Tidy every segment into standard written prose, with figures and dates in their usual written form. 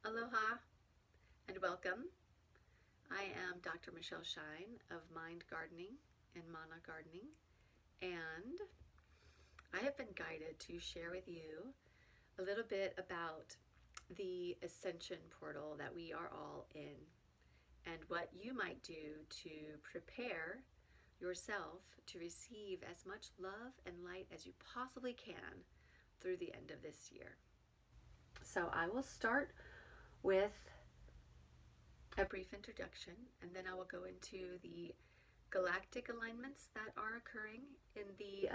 Aloha and welcome. I am Dr. Michelle Shine of Mind Gardening and Mana Gardening, and I have been guided to share with you a little bit about the ascension portal that we are all in and what you might do to prepare yourself to receive as much love and light as you possibly can through the end of this year. So I will start with a brief introduction, and then I will go into the galactic alignments that are occurring in the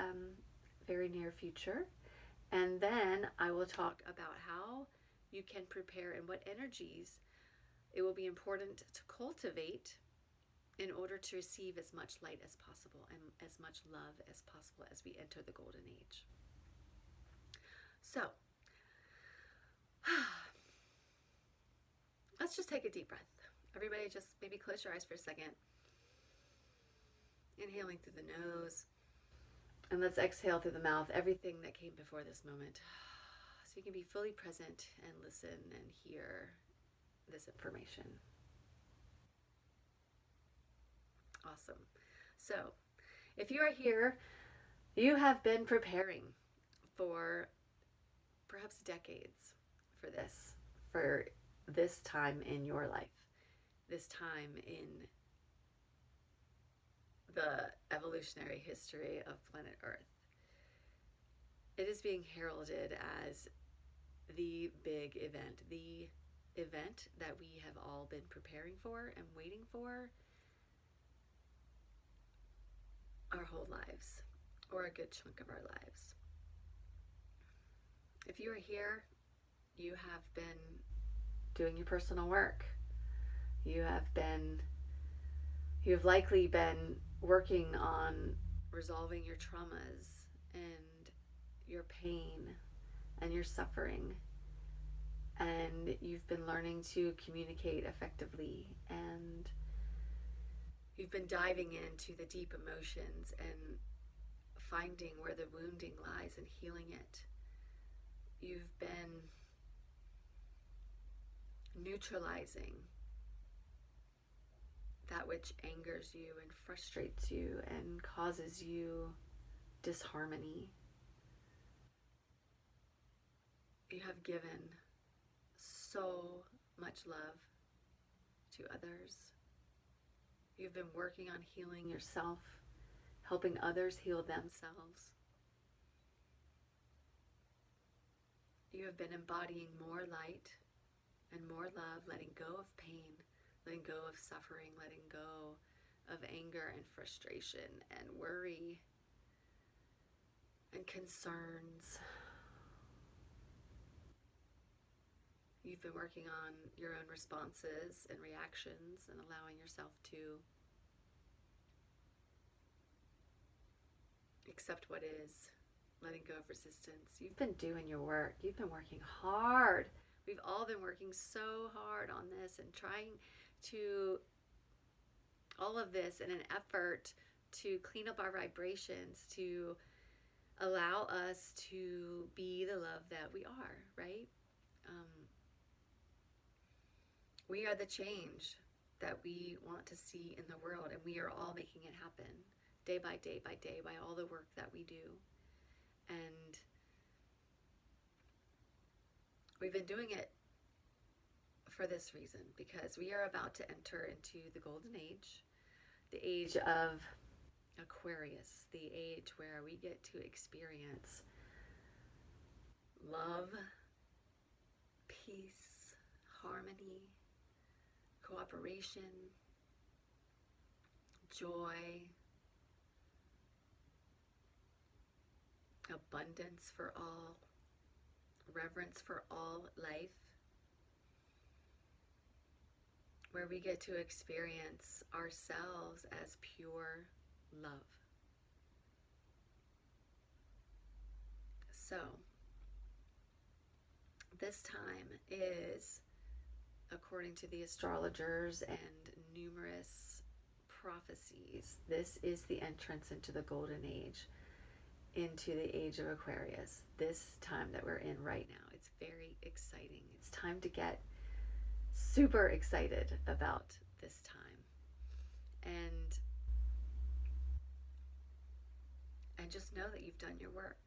very near future. And then I will talk about how you can prepare and what energies it will be important to cultivate in order to receive as much light as possible and as much love as possible as we enter the golden age. So, let's just take a deep breath. Everybody just maybe close your eyes for a second. Inhaling through the nose. And let's exhale through the mouth everything that came before this moment. So you can be fully present and listen and hear this information. Awesome. So if you are here, you have been preparing for perhaps decades for this time in your life, this time in the evolutionary history of planet Earth. It is being heralded as the big event, the event that we have all been preparing for and waiting for our whole lives, or a good chunk of our lives. If you are here, you have been doing your personal work. You have likely been working on resolving your traumas and your pain and your suffering. And you've been learning to communicate effectively, and you've been diving into the deep emotions and finding where the wounding lies and healing it. You've been neutralizing that which angers you and frustrates you and causes you disharmony. You have given so much love to others. You've been working on healing yourself, helping others heal themselves. You have been embodying more light and more love, letting go of pain, letting go of suffering, letting go of anger and frustration and worry and concerns. You've been working on your own responses and reactions and allowing yourself to accept what is, letting go of resistance. You've been doing your work. You've been working hard. We've all been working so hard on this and trying to, all of this in an effort to clean up our vibrations, to allow us to be the love that we are, right? We are the change that we want to see in the world, and we are all making it happen day by day by day by all the work that we do. And we've been doing it for this reason, because we are about to enter into the golden age, the age of Aquarius, the age where we get to experience love, peace, harmony, cooperation, joy, abundance for all, reverence for all life, where we get to experience ourselves as pure love. So, this time is, according to the astrologers and numerous prophecies, this is the entrance into the golden age, into the age of Aquarius, this time that we're in right now. It's very exciting. It's time to get super excited about this time. And just know that you've done your work,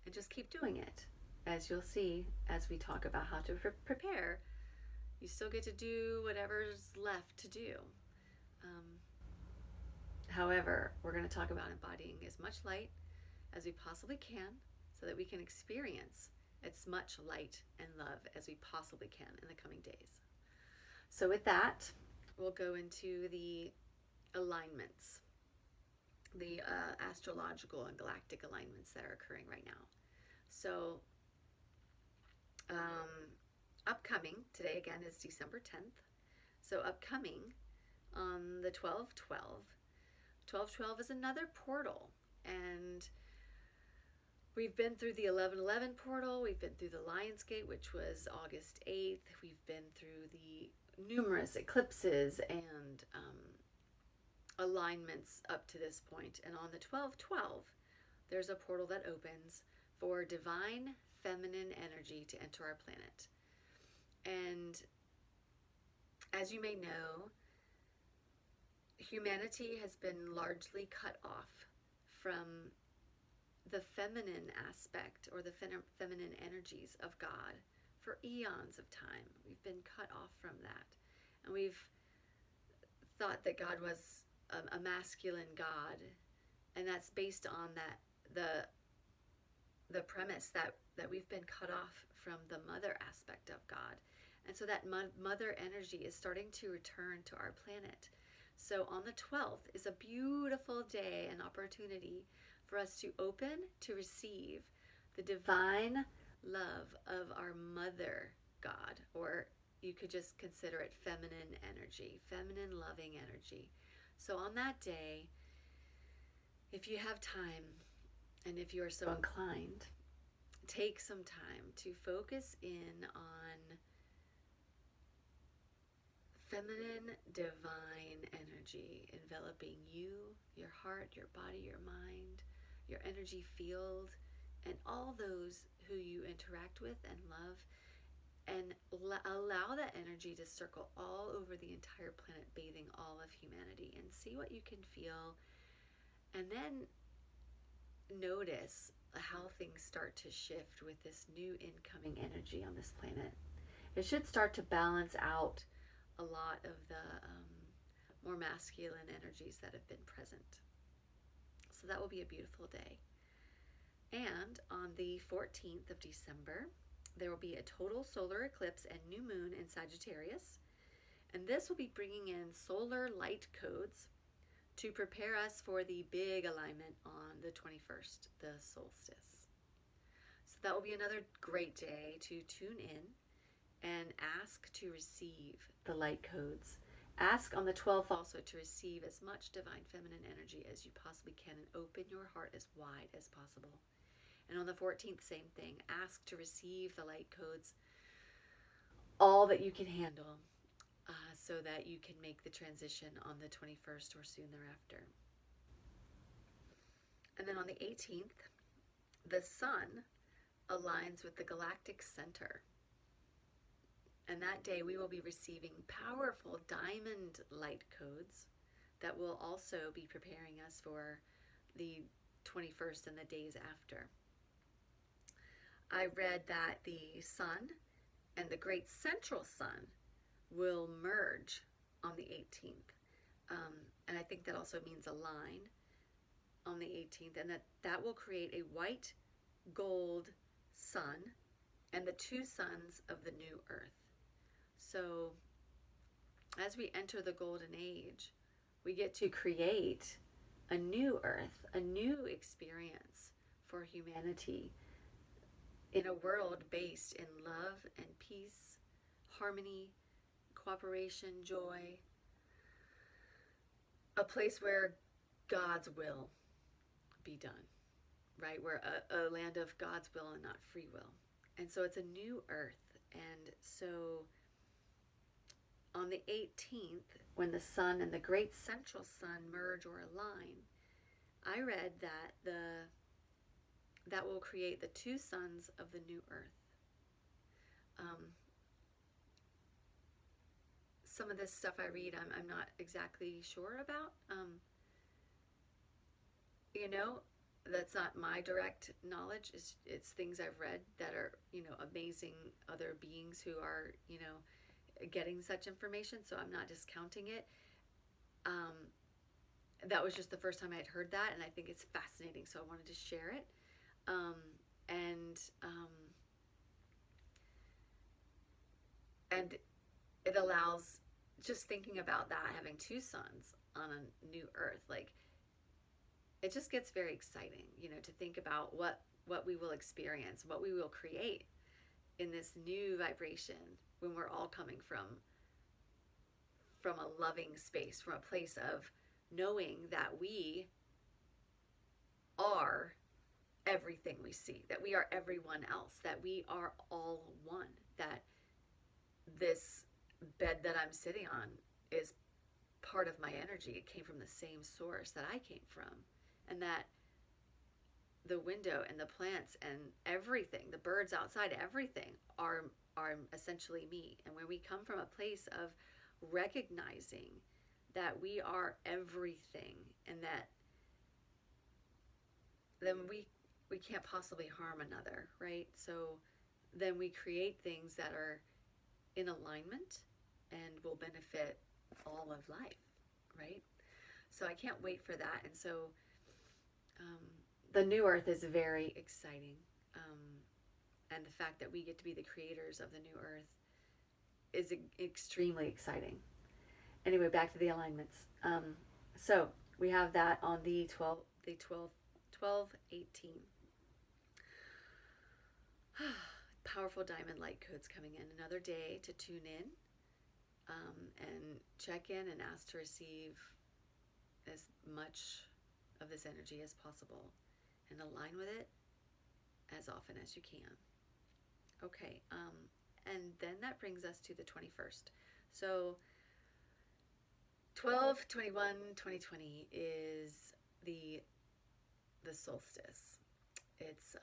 and just keep doing it. As you'll see as we talk about how to prepare, you still get to do whatever's left to do. However, we're going to talk about embodying as much light as we possibly can so that we can experience as much light and love as we possibly can in the coming days. So with that, we'll go into the alignments, the astrological and galactic alignments that are occurring right now. So upcoming, today again is December 10th. So upcoming on the 12/12, 12/12 is another portal, and we've been through the 11/11 portal, we've been through the Lion's Gate, which was August 8th, we've been through the numerous eclipses and alignments up to this point. And on the 12/12, there's a portal that opens for divine feminine energy to enter our planet. And as you may know, humanity has been largely cut off from the feminine aspect or the feminine energies of God for eons of time. We've been cut off from that. And we've thought that God was a masculine God, and that's based on the premise that we've been cut off from the mother aspect of God. And so that mother energy is starting to return to our planet. So on the 12th is a beautiful day, an opportunity for us to open to receive the divine love of our mother God, or you could just consider it feminine energy, feminine loving energy. So on that day, if you have time and if you are so inclined, take some time to focus in on feminine divine energy enveloping you, your heart, your body, your mind, your energy field, and all those who you interact with and love, and allow that energy to circle all over the entire planet, bathing all of humanity, and see what you can feel. And then notice how things start to shift with this new incoming energy on this planet. It should start to balance out a lot of the more masculine energies that have been present. So that will be a beautiful day. And on the 14th of December, there will be a total solar eclipse and new moon in Sagittarius. And this will be bringing in solar light codes to prepare us for the big alignment on the 21st, the solstice. So that will be another great day to tune in and ask to receive the light codes. Ask on the 12th also to receive as much divine feminine energy as you possibly can, and open your heart as wide as possible. And on the 14th, same thing. Ask to receive the light codes, all that you can handle, so that you can make the transition on the 21st or soon thereafter. And then on the 18th, the sun aligns with the galactic center. And that day we will be receiving powerful diamond light codes that will also be preparing us for the 21st and the days after. I read that the sun and the great central sun will merge on the 18th. And I think that also means align on the 18th, and that will create a white gold sun and the two suns of the new earth. So as we enter the golden age, we get to create a new earth, a new experience for humanity in a world based in love and peace, harmony, cooperation, joy, a place where God's will be done, right? Where a land of God's will and not free will. And so it's a new earth. And so on the 18th, when the sun and the great central sun merge or align, I read that that will create the two suns of the new earth. some of this stuff I read, I'm not exactly sure about. You know, that's not my direct knowledge. It's things I've read that are, you know, amazing other beings who are, you know, getting such information. So I'm not discounting it. That was just the first time I'd heard that, and I think it's fascinating. So I wanted to share it. And it allows, just thinking about that, having two suns on a new earth, like, it just gets very exciting, you know, to think about what we will experience, what we will create in this new vibration when we're all coming from a loving space, from a place of knowing that we are everything we see, that we are everyone else, that we are all one, that this bed that I'm sitting on is part of my energy. It came from the same source that I came from, and that the window and the plants and everything, the birds outside, everything are essentially me. And when we come from a place of recognizing that we are everything, and that then we can't possibly harm another, right? So then we create things that are in alignment and will benefit all of life, right? So I can't wait for that. And so the new earth is very exciting. And the fact that we get to be the creators of the new earth is extremely exciting. Anyway, back to the alignments. So we have that on the 12/18. Powerful diamond light codes coming in. Another day to tune in and check in and ask to receive as much of this energy as possible and align with it as often as you can. Okay, and then that brings us to the 21st. So 12/21/2020 is the solstice. It's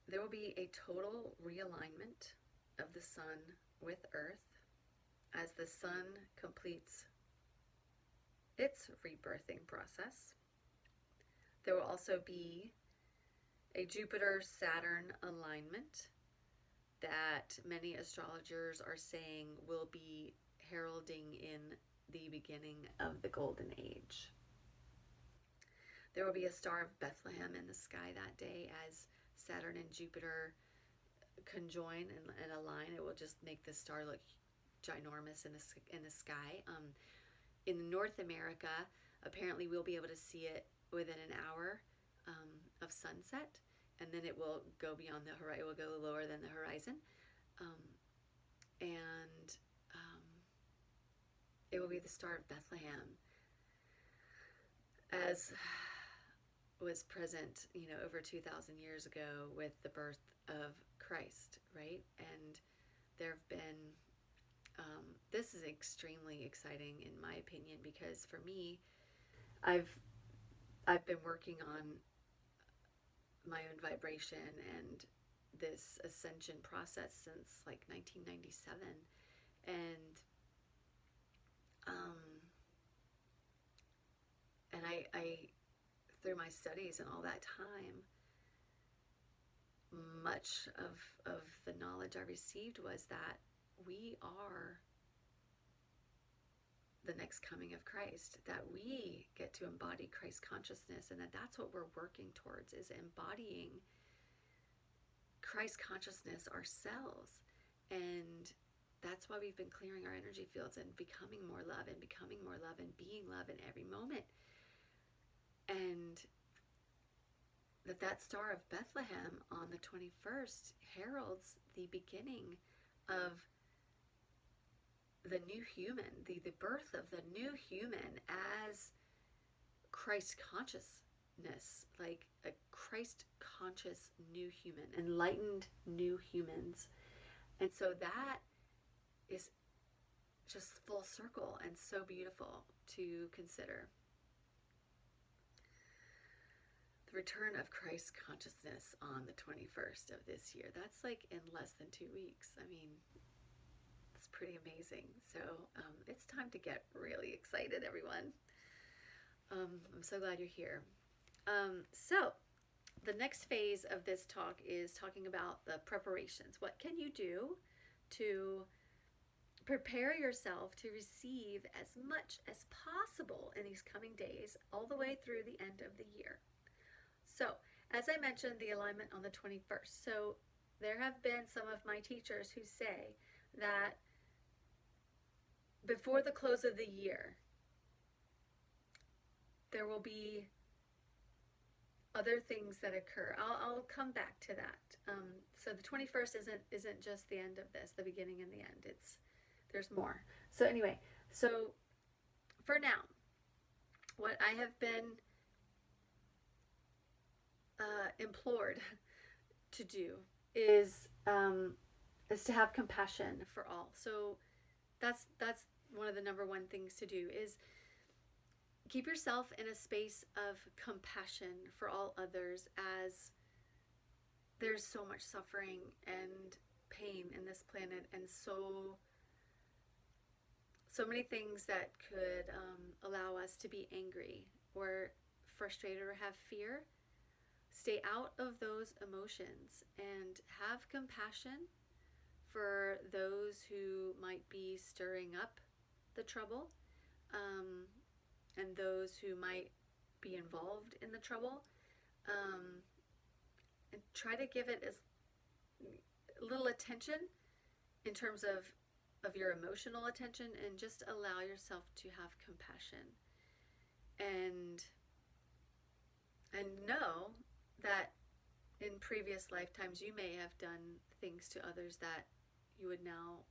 there will be a total realignment of the sun with Earth as the sun completes its rebirthing process. There will also be a Jupiter-Saturn alignment that many astrologers are saying will be heralding in the beginning of the Golden Age. There will be a Star of Bethlehem in the sky that day as Saturn and Jupiter conjoin and align. It will just make the star look ginormous in the sky. In North America, apparently we'll be able to see it within an hour of sunset, and then it will go beyond the horizon. It will go lower than the horizon, and it will be the Star of Bethlehem, as was present, you know, over 2,000 years ago with the birth of Christ, right? And there have been, this is extremely exciting in my opinion, because for me, I've been working on my own vibration and this ascension process since like 1997, and I through my studies and all that time, much of the knowledge I received was that we are the next coming of Christ, that we get to embody Christ consciousness, and that's what we're working towards, is embodying Christ consciousness ourselves. And that's why we've been clearing our energy fields and becoming more love and becoming more love and being love in every moment. And that Star of Bethlehem on the 21st heralds the beginning of the new human, the birth of the new human as Christ consciousness, like a Christ conscious new human, enlightened new humans. And so that is just full circle and so beautiful to consider. return of Christ consciousness on the 21st of this year. That's like in less than 2 weeks. I mean, it's pretty amazing. So it's time to get really excited, everyone. I'm so glad you're here. So the next phase of this talk is talking about the preparations. What can you do to prepare yourself to receive as much as possible in these coming days, all the way through the end of the year? So, as I mentioned, the alignment on the 21st. So, there have been some of my teachers who say that before the close of the year, there will be other things that occur. I'll come back to that. So the 21st isn't just the end of this, the beginning and the end. There's more. So anyway, so for now, what I have been implored to do is to have compassion for all. So that's one of the number one things to do is keep yourself in a space of compassion for all others, as there's so much suffering and pain in this planet, and so many things that could allow us to be angry or frustrated or have fear. Stay out of those emotions and have compassion for those who might be stirring up the trouble, and those who might be involved in the trouble, and try to give it as little attention in terms of your emotional attention, and just allow yourself to have compassion and know that in previous lifetimes you may have done things to others that you would now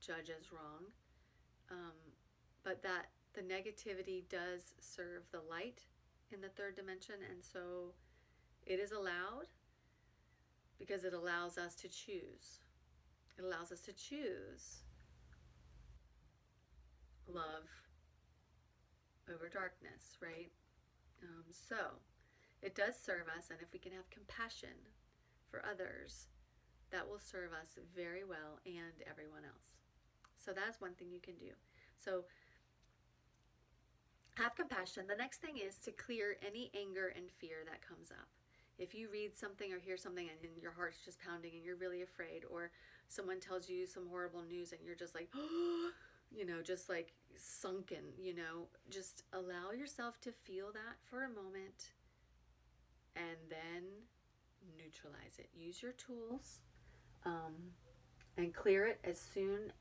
judge as wrong, but that the negativity does serve the light in the third dimension, and so it is allowed because it allows us to choose. It allows us to choose love over darkness, right? So it does serve us, and if we can have compassion for others, that will serve us very well, and everyone else. So that's one thing you can do. So have compassion. The next thing is to clear any anger and fear that comes up. If you read something or hear something and your heart's just pounding and you're really afraid, or someone tells you some horrible news and you're just like, just like sunken, just allow yourself to feel that for a moment and then neutralize it. Use your tools and clear it as soon